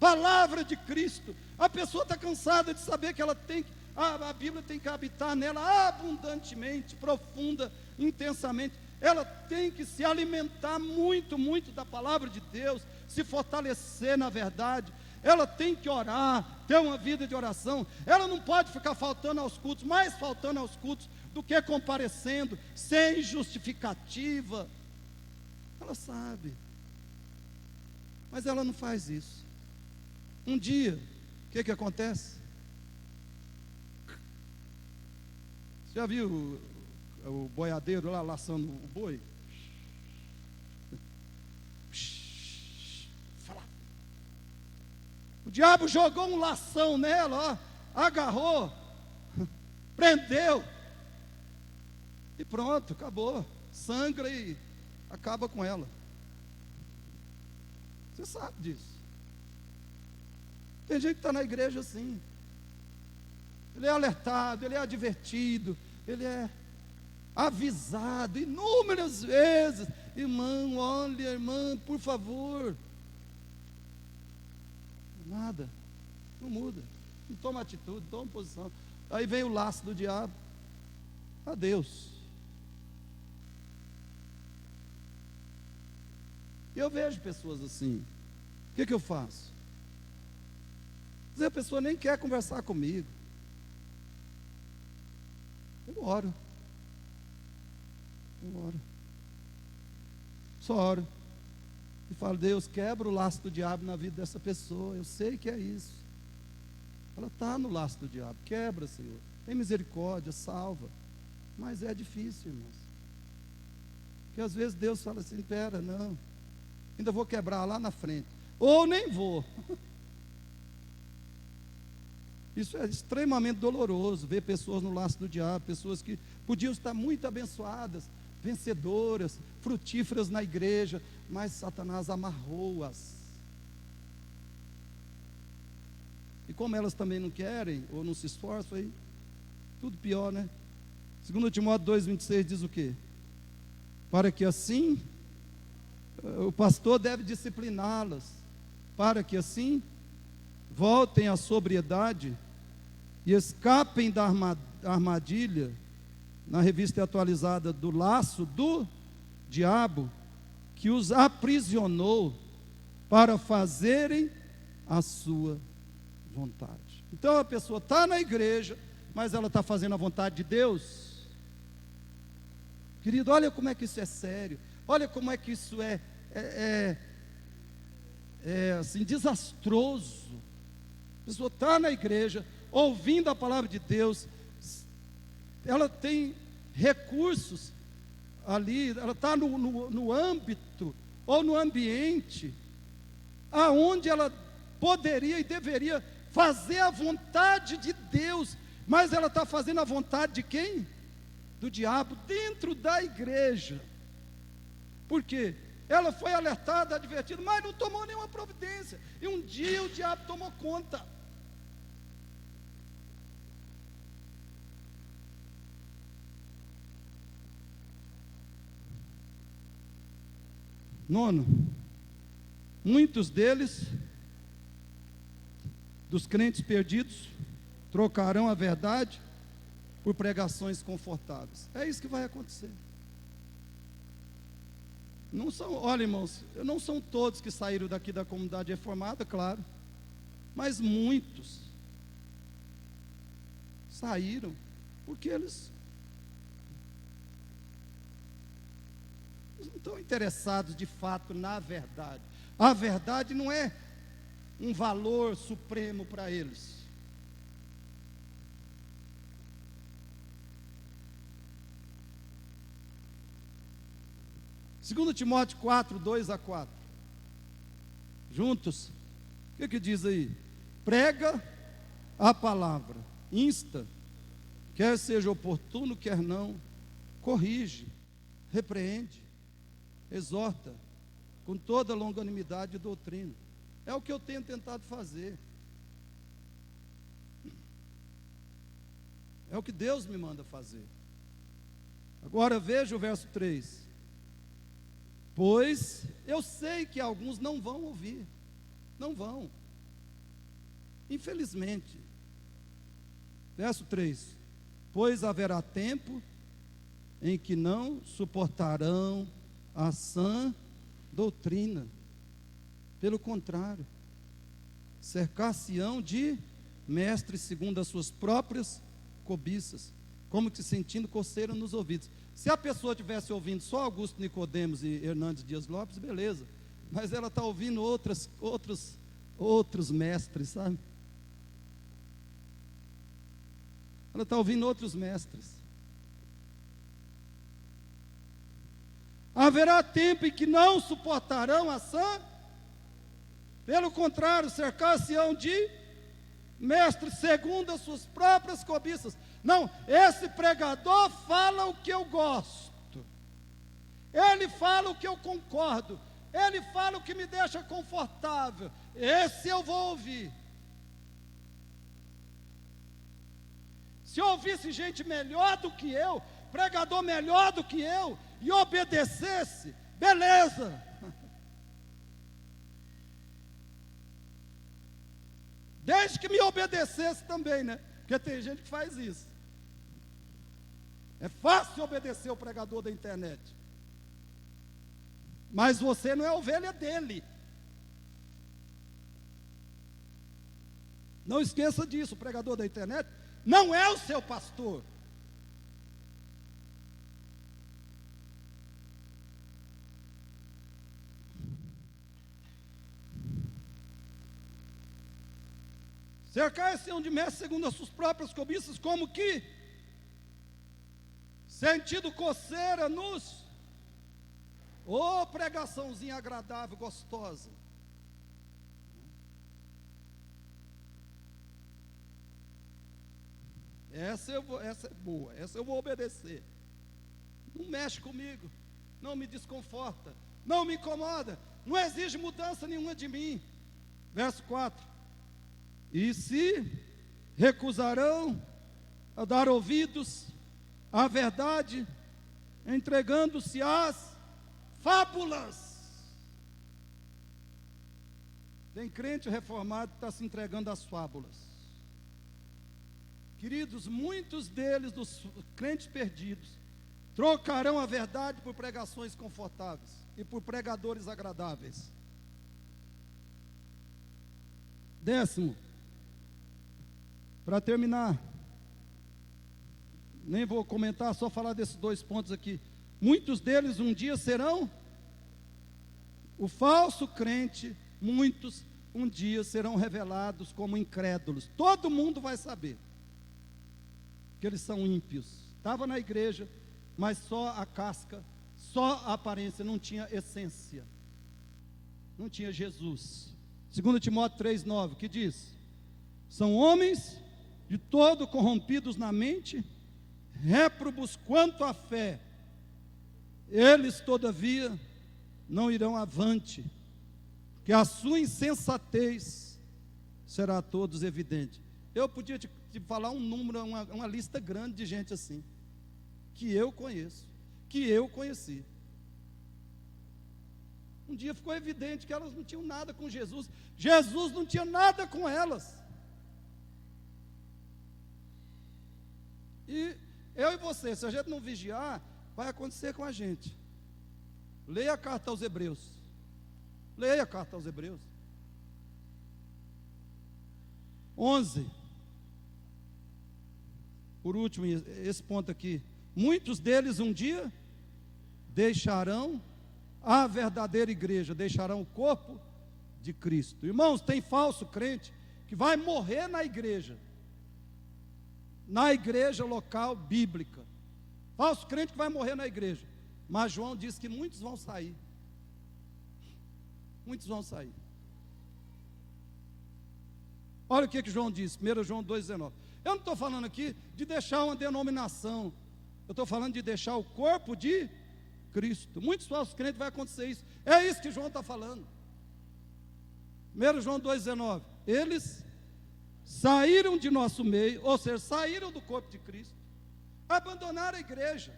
palavra de Cristo. A pessoa está cansada de saber que ela tem que, a Bíblia tem que habitar nela abundantemente, profunda, intensamente. Ela tem que se alimentar muito, muito da palavra de Deus, se fortalecer na verdade. Ela tem que orar, ter uma vida de oração. Ela não pode ficar faltando aos cultos, mais faltando aos cultos do que comparecendo, sem justificativa. Ela sabe, mas ela não faz isso. Um dia, o que acontece? Você já viu o boiadeiro lá laçando o boi? O diabo jogou um lação nela, ó, agarrou, prendeu, e pronto, acabou. Sangra e acaba com ela. Você sabe disso. Tem gente que está na igreja assim. Ele é alertado, ele é advertido, ele é avisado inúmeras vezes. Irmão, olha, irmã, por favor. Nada, não muda, não toma atitude, não toma posição. Aí vem o laço do diabo. Adeus. E eu vejo pessoas assim. O que eu faço? Às vezes a pessoa nem quer conversar comigo. Eu oro. Só oro. E falo, Deus, quebra o laço do diabo na vida dessa pessoa. Eu sei que é isso. Ela está no laço do diabo. Quebra, Senhor. Tem misericórdia, salva. Mas é difícil, irmãos. Porque às vezes Deus fala assim, espera, não. Ainda vou quebrar lá na frente. Ou nem vou. Isso é extremamente doloroso, ver pessoas no laço do diabo, pessoas que podiam estar muito abençoadas, vencedoras, frutíferas na igreja, mas Satanás amarrou-as. E como elas também não querem, ou não se esforçam, aí tudo pior, né? 2 Timóteo 2,26 diz o quê? Para que assim, o pastor deve discipliná-las, para que assim, voltem à sobriedade e escapem da armadilha, na revista atualizada, do laço do diabo, que os aprisionou para fazerem a sua vontade. Então a pessoa está na igreja, mas ela está fazendo a vontade de Deus. Querido, olha como é que isso é sério. Olha como é que isso é assim, desastroso. A pessoa está na igreja, ouvindo a palavra de Deus, ela tem recursos ali, ela está no âmbito ou no ambiente aonde ela poderia e deveria fazer a vontade de Deus, mas ela está fazendo a vontade de quem? Do diabo, dentro da igreja. Por quê? Ela foi alertada, advertida, mas não tomou nenhuma providência, e um dia o diabo tomou conta. Nono, muitos deles, dos crentes perdidos, trocarão a verdade por pregações confortáveis. É isso que vai acontecer. Não são, olha, irmãos, não são todos que saíram daqui da comunidade reformada, claro, mas muitos saíram porque eles não estão interessados de fato na verdade. A verdade não é um valor supremo para eles. Segundo Timóteo 4, 2-4. Juntos. O que diz aí? Prega a palavra, insta, quer seja oportuno, quer não, corrige, repreende, exorta, com toda longanimidade e doutrina. É o que eu tenho tentado fazer. É o que Deus me manda fazer. Agora veja o verso 3. Pois eu sei que alguns não vão ouvir, não vão, infelizmente. Verso 3: pois haverá tempo em que não suportarão a sã doutrina, pelo contrário, cercar-se-ão de mestres segundo as suas próprias cobiças, como que sentindo coceira nos ouvidos. Se a pessoa estivesse ouvindo só Augusto Nicodemos e Hernandes Dias Lopes, beleza, mas ela está ouvindo outros mestres, sabe? Ela está ouvindo outros mestres. Haverá tempo em que não suportarão a sã, pelo contrário, cercar-se-ão de mestres segundo as suas próprias cobiças. Não, esse pregador fala o que eu gosto, ele fala o que eu concordo, ele fala o que me deixa confortável, esse eu vou ouvir. Se eu ouvisse gente melhor do que eu, pregador melhor do que eu, e obedecesse, beleza. Desde que me obedecesse também, né? Porque tem gente que faz isso. É fácil obedecer o pregador da internet, mas você não é ovelha dele. Não esqueça disso, o pregador da internet não é o seu pastor. Cercar-se de mestre segundo as suas próprias cobiças, como que sentido coceira nos, pregaçãozinha agradável, gostosa. Essa é boa, essa eu vou obedecer. Não mexe comigo, não me desconforta, não me incomoda, não exige mudança nenhuma de mim. Verso 4: e se recusarão a dar ouvidos à verdade, entregando-se às fábulas. Tem crente reformado que está se entregando às fábulas. Queridos, muitos deles, dos crentes perdidos, trocarão a verdade por pregações confortáveis e por pregadores agradáveis. Décimo, para terminar, nem vou comentar, só falar desses 2 pontos aqui. Muitos deles um dia serão o falso crente, muitos um dia serão revelados como incrédulos. Todo mundo vai saber que eles são ímpios. Estava na igreja, mas só a casca, só a aparência, não tinha essência, não tinha Jesus. 2 Timóteo 3,9, que diz: são homens de todo corrompidos na mente, réprobos quanto à fé. Eles, todavia, não irão avante, que a sua insensatez será a todos evidente. Eu podia te falar um número, uma lista grande de gente assim, que eu conheço, que eu conheci. Um dia ficou evidente que elas não tinham nada com Jesus. Jesus não tinha nada com elas. E eu e você, se a gente não vigiar, vai acontecer com a gente. Leia a carta aos Hebreus. Leia a carta aos Hebreus. 11. Por último, esse ponto aqui. Muitos deles um dia deixarão a verdadeira igreja, deixarão o corpo de Cristo. Irmãos, tem falso crente que vai morrer na igreja local bíblica. Falso crente que vai morrer na igreja. Mas João diz que muitos vão sair. Muitos vão sair. Olha o que João diz, 1 João 2,19. Eu não estou falando aqui de deixar uma denominação. Eu estou falando de deixar o corpo de Cristo. Muitos falsos crentes vai acontecer isso. É isso que João está falando. 1 João 2,19. Eles saíram de nosso meio, ou seja, saíram do corpo de Cristo, abandonaram a igreja,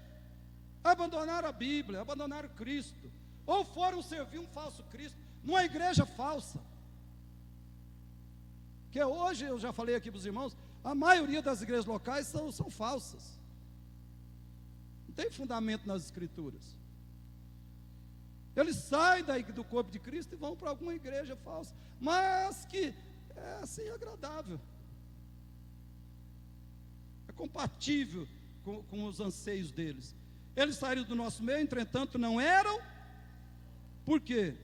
abandonaram a Bíblia, abandonaram Cristo, ou foram servir um falso Cristo, numa igreja falsa. Que hoje, eu já falei aqui para os irmãos, a maioria das igrejas locais são falsas. Não tem fundamento nas escrituras. Eles saem do corpo de Cristo e vão para alguma igreja falsa, mas que é assim agradável, é compatível com os anseios deles. Eles saíram do nosso meio, entretanto não eram. Por quê?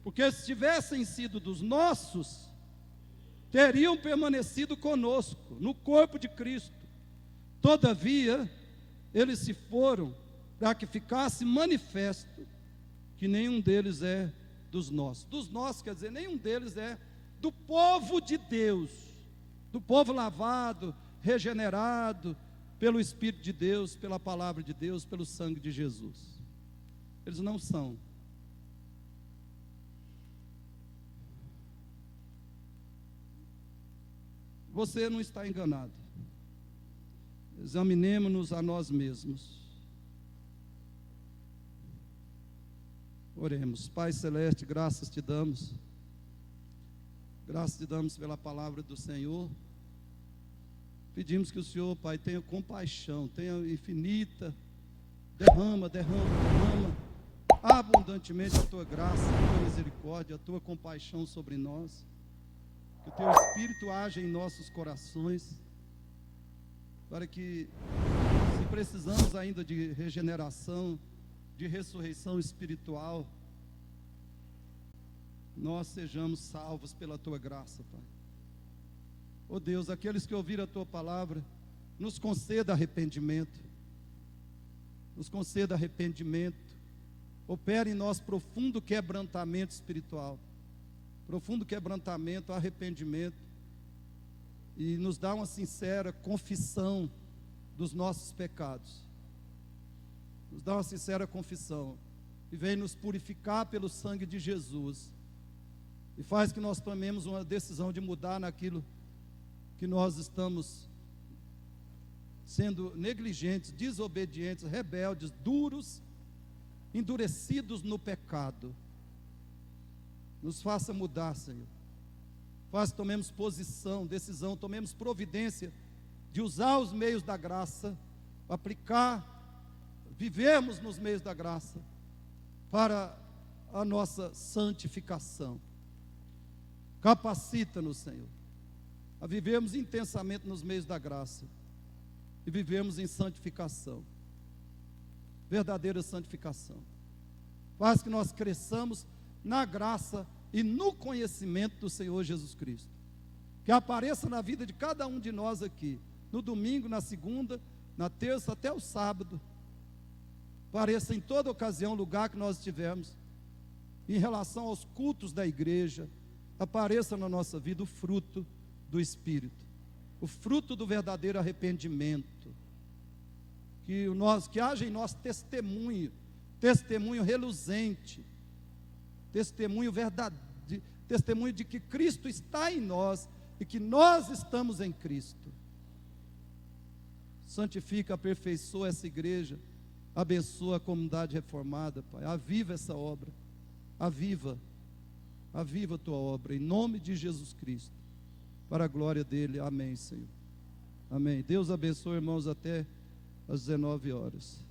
Porque se tivessem sido dos nossos, teriam permanecido conosco, no corpo de Cristo. Todavia, eles se foram para que ficasse manifesto que nenhum deles é dos nossos. Dos nossos quer dizer, nenhum deles é do povo de Deus, do povo lavado, regenerado pelo Espírito de Deus, pela palavra de Deus, pelo sangue de Jesus. Eles não são. Você não está enganado. Examinemo-nos a nós mesmos. Oremos. Pai Celeste, graças te damos. Graças te damos pela palavra do Senhor. Pedimos que o Senhor, Pai, tenha compaixão, tenha infinita, derrama abundantemente a tua graça, a tua misericórdia, a tua compaixão sobre nós. Que o teu Espírito haja em nossos corações, para que, se precisamos ainda de regeneração, de ressurreição espiritual, nós sejamos salvos pela tua graça, Pai. Ó Deus, aqueles que ouviram a tua palavra, nos conceda arrependimento, nos conceda arrependimento, opere em nós profundo quebrantamento espiritual, profundo quebrantamento, arrependimento, e nos dá uma sincera confissão dos nossos pecados, nos dá uma sincera confissão, e vem nos purificar pelo sangue de Jesus, e faz que nós tomemos uma decisão de mudar naquilo que nós estamos sendo negligentes, desobedientes, rebeldes, duros, endurecidos no pecado. Nos faça mudar, Senhor. Faça que tomemos posição, decisão, tomemos providência de usar os meios da graça, aplicar, vivemos nos meios da graça para a nossa santificação. Capacita-nos, Senhor, a vivermos intensamente nos meios da graça e vivermos em santificação, verdadeira santificação. Faz que nós cresçamos na graça e no conhecimento do Senhor Jesus Cristo. Que apareça na vida de cada um de nós aqui, no domingo, na segunda, na terça, até o sábado. Apareça em toda ocasião, lugar que nós estivermos, em relação aos cultos da igreja, apareça na nossa vida o fruto do Espírito, o fruto do verdadeiro arrependimento, que haja em nós testemunho reluzente, testemunho verdadeiro, testemunho de que Cristo está em nós e que nós estamos em Cristo. Santifica, aperfeiçoa essa igreja, abençoa a comunidade reformada, Pai. Aviva essa obra, aviva a tua obra, em nome de Jesus Cristo, para a glória dele. Amém, Senhor. Amém. Deus abençoe, irmãos, até às 19 horas.